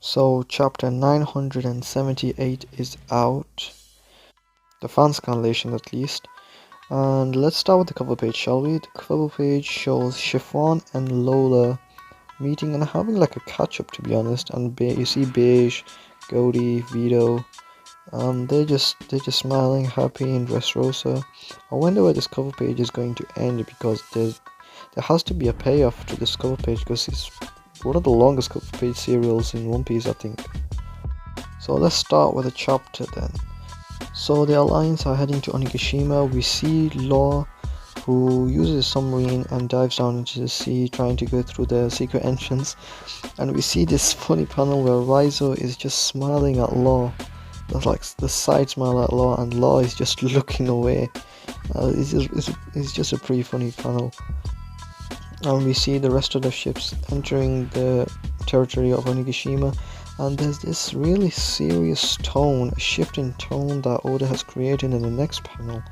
So chapter 978 is out, the fan scanlation at least, and let's start with the cover page, shall we? The cover page shows Chiffon and Lola meeting and having like a catch up, to be honest, and you see Beige, Goldie, Vito, they're just smiling, happy in Dressrosa. I wonder where this cover page is going to end, because there has to be a payoff to this cover page, because it's one of the longest cover page serials in One Piece, I think. So let's start with a chapter then. So the Alliance are heading to Onigashima. We see Law, who uses a submarine and dives down into the sea trying to go through the secret entrance, and we see this funny panel where Raizo is just smiling at Law. That's like the side smile at Law, and Law is just looking away. It's just a pretty funny panel. And we see the rest of the ships entering the territory of Onigashima, and there's this really serious tone, a shift in tone that Oda has created in the next panel.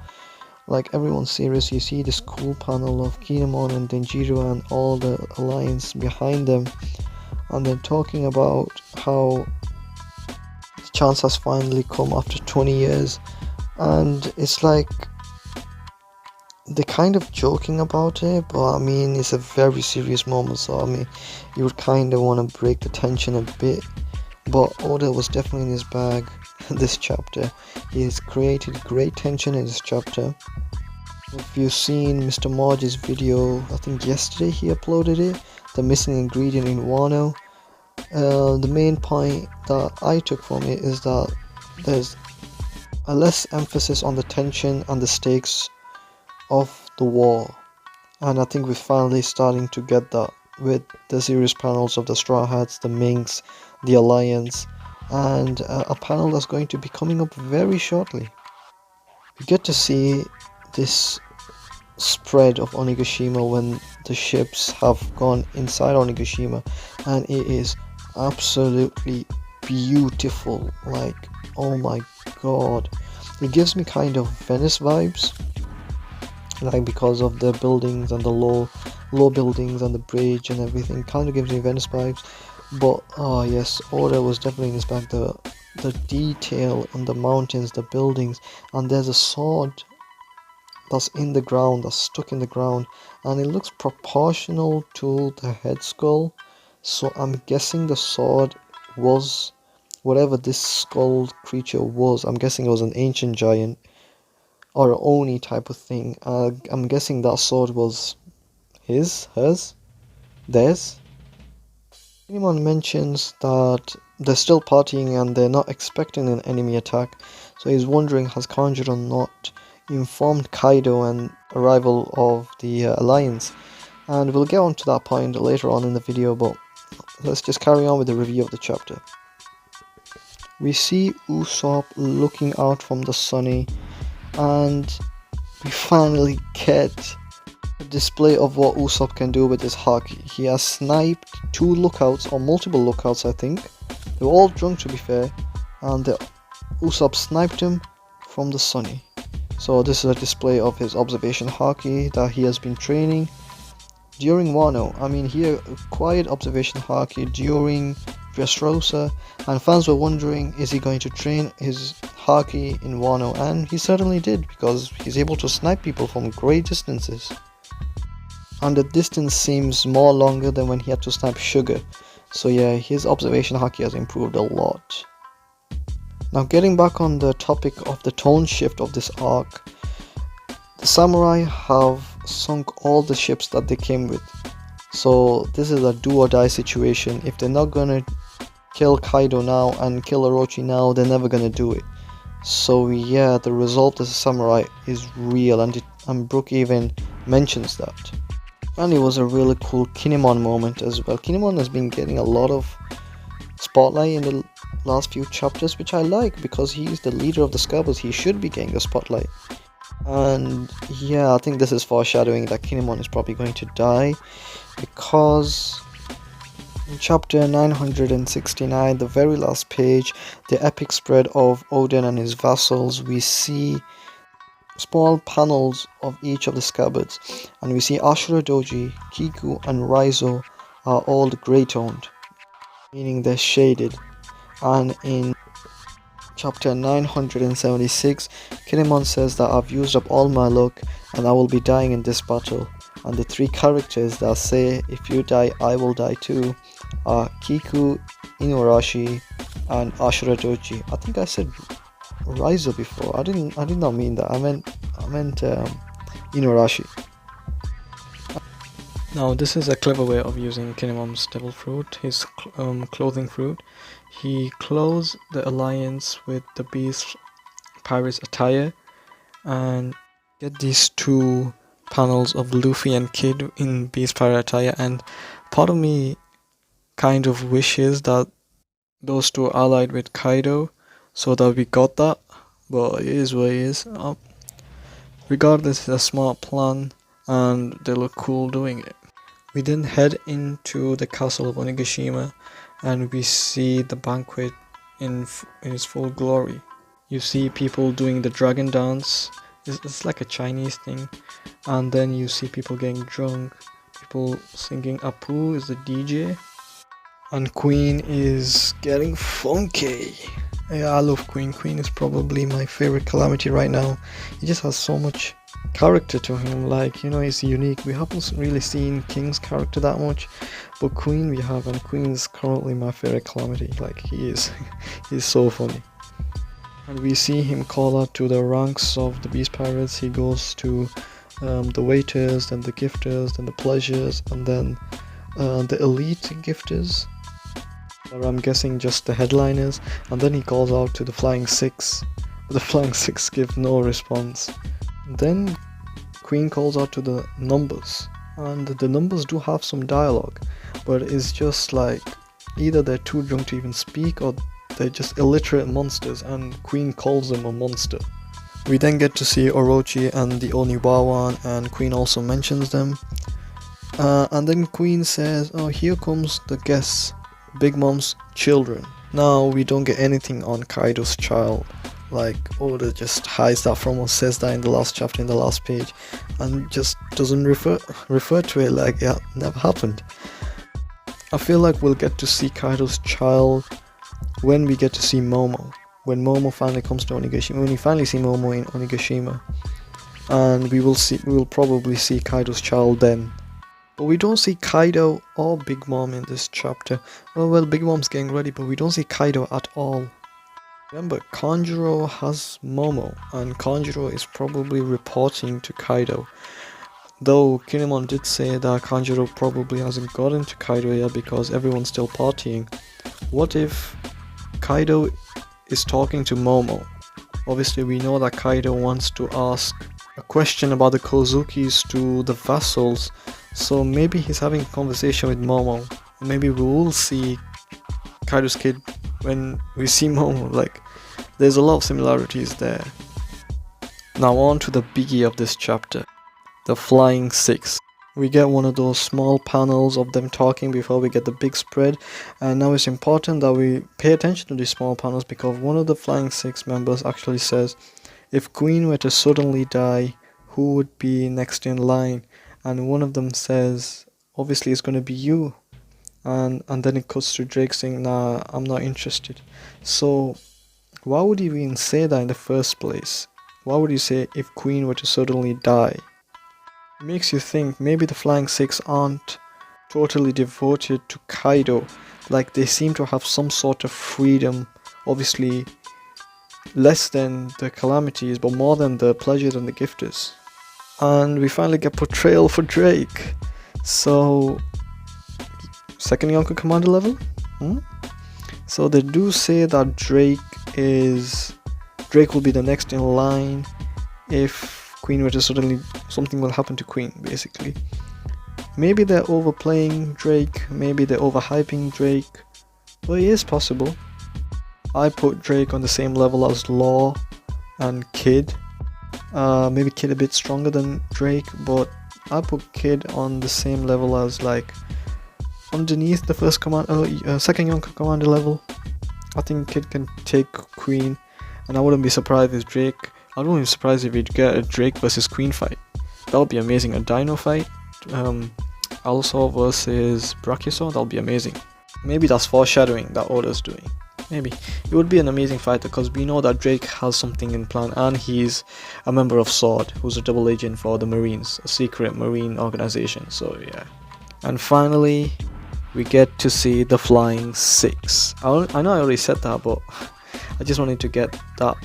Like, everyone's serious. You see this cool panel of Kinemon and Denjiro and all the Alliance behind them, and they're talking about how the chance has finally come after 20 years, and it's like they're kind of joking about it, but I mean, it's a very serious moment, so I mean, you would kind of want to break the tension a bit. But Oda was definitely in his bag this chapter. He has created great tension in this chapter. If you've seen Mr. Marge's video, I think yesterday he uploaded it, the missing ingredient in Wano. The main point that I took from it is that there's a less emphasis on the tension and the stakes of the war, and I think we're finally starting to get that with the series panels of the Straw Hats, the Minks, the Alliance, and a panel that's going to be coming up very shortly. We get to see this spread of Onigashima when the ships have gone inside Onigashima, and it is absolutely beautiful. Like, oh my god, it gives me kind of Venice vibes, like, because of the buildings and the low buildings and the bridge and everything. Kind of gives me Venice vibes. But oh yes, Oda was definitely in his bag. The detail on the mountains, the buildings, and there's a sword that's in the ground, that's stuck in the ground, and it looks proportional to the head skull. So I'm guessing the sword was whatever this skull creature was. I'm guessing it was an ancient giant or Oni type of thing. I'm guessing that sword was his, hers, theirs. Kinemon mentions that they're still partying and they're not expecting an enemy attack, so he's wondering, has Kanjuro not informed Kaido and arrival of the Alliance? And we'll get on to that point later on in the video, but let's just carry on with the review of the chapter. We see Usopp looking out from the sunny, and we finally get a display of what Usopp can do with his haki. He has sniped 2 lookouts, or multiple lookouts I think. They were all drunk, to be fair, and Usopp sniped him from the sunny. So this is a display of his observation haki that he has been training during Wano. I mean, he acquired observation haki during Dressrosa, and fans were wondering, is he going to train his haki in Wano? And he certainly did, because he's able to snipe people from great distances. And the distance seems more longer than when he had to snipe Sugar. So yeah, his observation haki has improved a lot. Now, getting back on the topic of the tone shift of this arc, the samurai have sunk all the ships that they came with. So this is a do or die situation. If they're not gonna kill Kaido now and kill Orochi now, they're never gonna do it. So yeah, the resolve as a samurai is real, and Brook even mentions that. And it was a really cool Kinemon moment as well. Kinemon has been getting a lot of spotlight in the last few chapters, which I like, because he's the leader of the Scabbers. He should be getting the spotlight. And yeah, I think this is foreshadowing that Kinemon is probably going to die, because in chapter 969, the very last page, the epic spread of Oden and his vassals, we see small panels of each of the Scabbards, and we see Ashura Doji, Kiku and Raizo are all grey toned. meaning they're shaded. And in chapter 976, Kinemon says that I've used up all my luck and I will be dying in this battle. And the three characters that say, if you die, I will die too, are Kiku, Inuarashi, and Ashura Doji. I think I said Raizo before. I did not mean that. I meant Inuarashi. Now this is a clever way of using Kinemon's devil fruit, his clothing fruit. He clothes the alliance with the beast pirate's attire and get these two panels of Luffy and Kid in beast pirate attire, and part of me kind of wishes that those two are allied with Kaido so that we got that, but it is what it is. Regardless, it's a smart plan and they look cool doing it. We then head into the castle of Onigashima and we see the banquet in its full glory. You see people doing the dragon dance. It's like a Chinese thing. And then you see people getting drunk, people singing. Apu is the DJ. And Queen is getting funky. Yeah, I love Queen. Queen is probably my favorite Calamity right now. He just has so much character to him, like, you know, he's unique. We haven't really seen King's character that much, but Queen we have, and Queen's currently my favorite Calamity. Like, he is he's so funny. And we see him call out to the ranks of the Beast Pirates. He goes to the waiters, then the gifters, then the pleasures, and then the elite gifters, or I'm guessing just the headliners, and then he calls out to the Flying Six, but the Flying Six give no response. Then Queen calls out to the numbers, and the numbers do have some dialogue, but it's just like either they're too drunk to even speak or they're just illiterate monsters, and Queen calls them a monster. We then get to see Orochi and the Oniwawan, and Queen also mentions them. And then Queen says, oh, here comes the guests, Big Mom's children. Now we don't get anything on Kaido's child. Like, Oda just hides that from us, says that in the last chapter, in the last page, and just doesn't refer to it like it never happened. I feel like we'll get to see Kaido's child when we get to see Momo. When Momo finally comes to Onigashima, when we finally see Momo in Onigashima, and we will probably see Kaido's child then. But we don't see Kaido or Big Mom in this chapter. Well, Big Mom's getting ready, but we don't see Kaido at all. Remember, Kanjuro has Momo, and Kanjuro is probably reporting to Kaido. Though Kinemon did say that Kanjuro probably hasn't gotten to Kaido yet because everyone's still partying. What if Kaido is talking to Momo? Obviously we know that Kaido wants to ask a question about the Kozukis to the vassals, so maybe he's having a conversation with Momo. Maybe we will see Kaido's kid when we see Momo. Like, there's a lot of similarities there. Now on to the biggie of this chapter, the Flying Six. We get one of those small panels of them talking before we get the big spread, and now it's important that we pay attention to these small panels because one of the Flying Six members actually says, if Queen were to suddenly die, who would be next in line? And one of them says, obviously it's going to be you. And then it cuts to Drake saying, nah, I'm not interested. So why would he even say that in the first place? Why would he say if Queen were to suddenly die? It makes you think maybe the Flying Six aren't totally devoted to Kaido. Like, they seem to have some sort of freedom, obviously less than the Calamities, but more than the Pleasures and the Gifters. And we finally get portrayal for Drake. So, second Yonko Commander level? So they do say that Drake will be the next in line if Queen were to suddenly, something will happen to Queen, basically. Maybe they're overplaying Drake, maybe they're overhyping Drake, but it is possible. I put Drake on the same level as Law and Kid. Maybe Kid a bit stronger than Drake, but I put Kid on the same level as, like, underneath the second Yonko Commander level. I think Kid can take Queen, and I wouldn't be surprised if I wouldn't be surprised if we'd get a Drake versus Queen fight. That would be amazing. A Dino fight, Alsaw versus Brachiosaur, that would be amazing. Maybe that's foreshadowing that Oda's doing. Maybe. It would be an amazing fighter because we know that Drake has something in plan, and he's a member of SWORD, who's a double agent for the Marines, a secret Marine organization, so yeah. And finally, we get to see the Flying Six. I know I already said that, but I just wanted to get that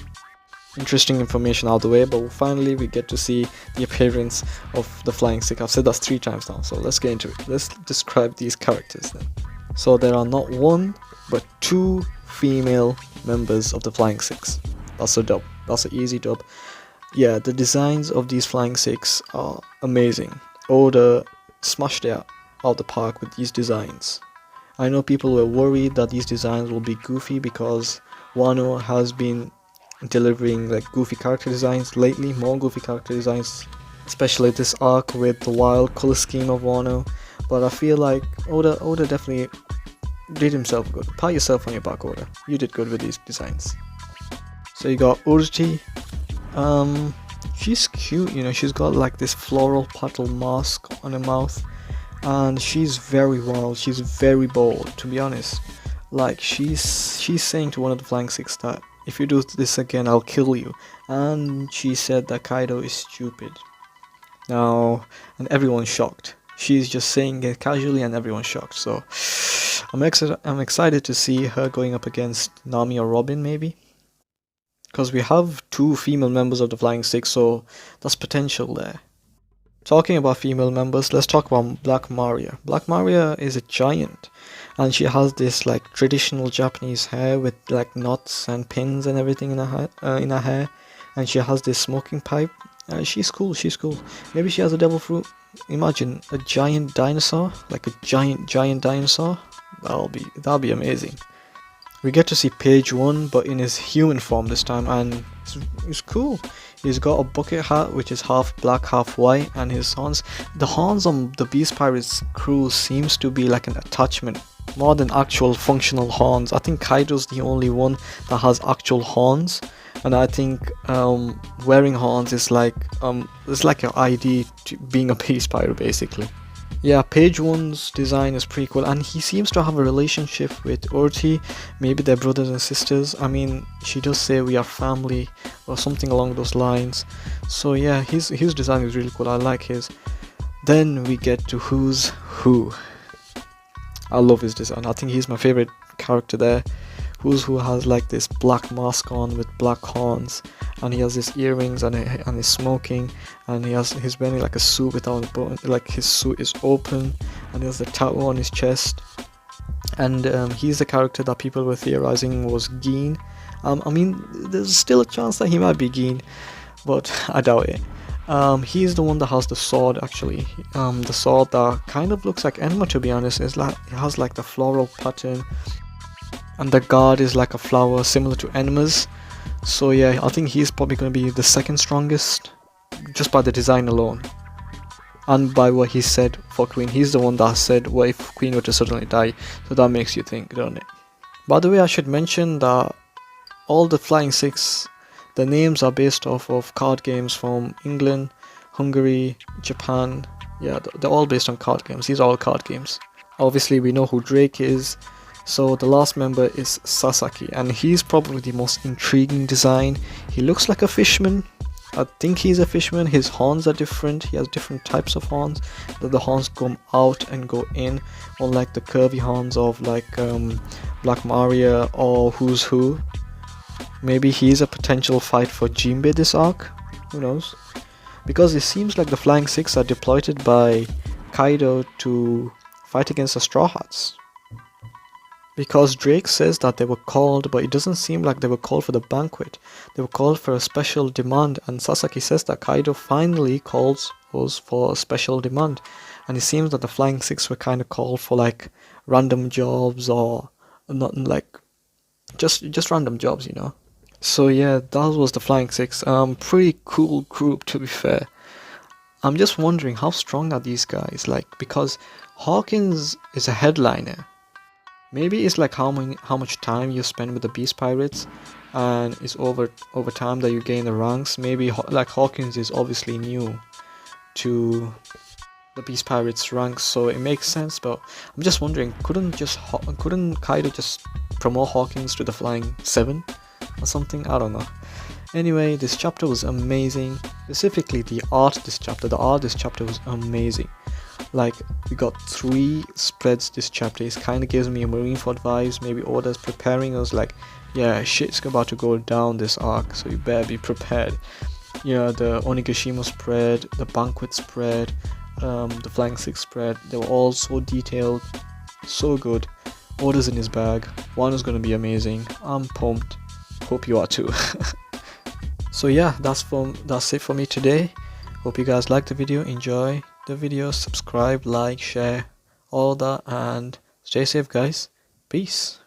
interesting information out of the way. But finally we get to see the appearance of the Flying Six. I've said that 3 times now, so let's get into it. Let's describe these characters then. So there are not 1 but 2 female members of the Flying Six. That's a dub. That's an easy dub. Yeah, the designs of these Flying Six are amazing. Oda smashed it out the park with these designs. I know people were worried that these designs will be goofy because Wano has been delivering like goofy character designs lately, more goofy character designs, especially this arc with the wild color scheme of Wano. But I feel like Oda definitely did himself good. Pat yourself on your back, Oda. You did good with these designs. So you got Orochi. She's cute, you know, she's got like this floral petal mask on her mouth, and she's very wild, she's very bold, to be honest. Like she's saying to one of the Flying Six that if you do this again, I'll kill you. And she said that Kaido is stupid. Now, and everyone's shocked. She's just saying it casually and everyone's shocked. So I'm excited to see her going up against Nami or Robin maybe. Because we have 2 female members of the Flying Six, so that's potential there. Talking about female members, let's talk about Black Maria. Black Maria is a giant, and she has this like traditional Japanese hair with like knots and pins and everything in her hair, and she has this smoking pipe. She's cool. Maybe she has a devil fruit. Imagine a giant dinosaur, like a giant dinosaur. That'll be amazing. We get to see Page 1, but in his human form this time, and it's cool. He's got a bucket hat which is half black, half white, and his horns. The horns on the Beast Pirates crew seems to be like an attachment, more than actual functional horns. I think Kaido's the only one that has actual horns, and I think wearing horns is like it's like your ID to being a Beast Pirate basically. Yeah, Page 1's design is pretty cool, and he seems to have a relationship with Orochi. Maybe they're brothers and sisters. I mean, she does say we are family or something along those lines. So yeah, his design is really cool. I like his. Then we get to Who's Who. I love his design. I think he's my favorite character there. Who's Who has like this black mask on with black horns, and he has his earrings, and he's smoking, and he's wearing like a suit without a button, like his suit is open, and he has a tattoo on his chest. And he's the character that people were theorizing was Gin. I mean, there's still a chance that he might be Gin, but I doubt it. He's the one that has the sword actually. The sword that kind of looks like Enma, to be honest. It has like the floral pattern, and the guard is like a flower similar to Enma's. So yeah, I think he's probably going to be the second strongest, just by the design alone, and by what he said for Queen. He's the one that said, what if Queen were to suddenly die? So that makes you think, don't it? By the way, I should mention that all the Flying Six, the names are based off of card games from England, Hungary, Japan. Yeah, they're all based on card games. These are all card games. Obviously we know who Drake is. So the last member is Sasaki, and he's probably the most intriguing design. He looks like a fishman. I think he's a fisherman. His horns are different. He has different types of horns. The horns come out and go in, unlike the curvy horns of like Black Maria or Who's Who. Maybe he's a potential fight for Jinbe this arc. Who knows? Because it seems like the Flying Six are deployed by Kaido to fight against the Straw Hats. Because Drake says that they were called, but it doesn't seem like they were called for the banquet. They were called for a special demand, and Sasaki says that Kaido finally calls us for a special demand. And it seems that the Flying Six were kind of called for like random jobs, or not like just random jobs, you know. So yeah, that was the Flying Six. Pretty cool group, to be fair. I'm just wondering how strong are these guys, like, because Hawkins is a headliner. Maybe it's like how much time you spend with the Beast Pirates, and it's over time that you gain the ranks. Maybe like Hawkins is obviously new to the Beast Pirates rank, so it makes sense. But I'm just wondering, couldn't Kaido just promote Hawkins to the Flying 7 or something? I don't know. Anyway, this chapter was amazing. Specifically the art this chapter. The art this chapter was amazing. Like, we got 3 spreads this chapter. It kind of gives me a Marineford vibes. Maybe Oda's preparing us like, yeah, shit's about to go down this arc, so you better be prepared. Yeah, the Onigashima spread, the Banquet spread, the Flying 6 spread, they were all so detailed, so good. Oda's in his bag. One is going to be amazing. I'm pumped. Hope you are too. So yeah, that's it for me today. Hope you guys liked the video. Enjoy the video, subscribe, like, share, all that, and stay safe guys. Peace.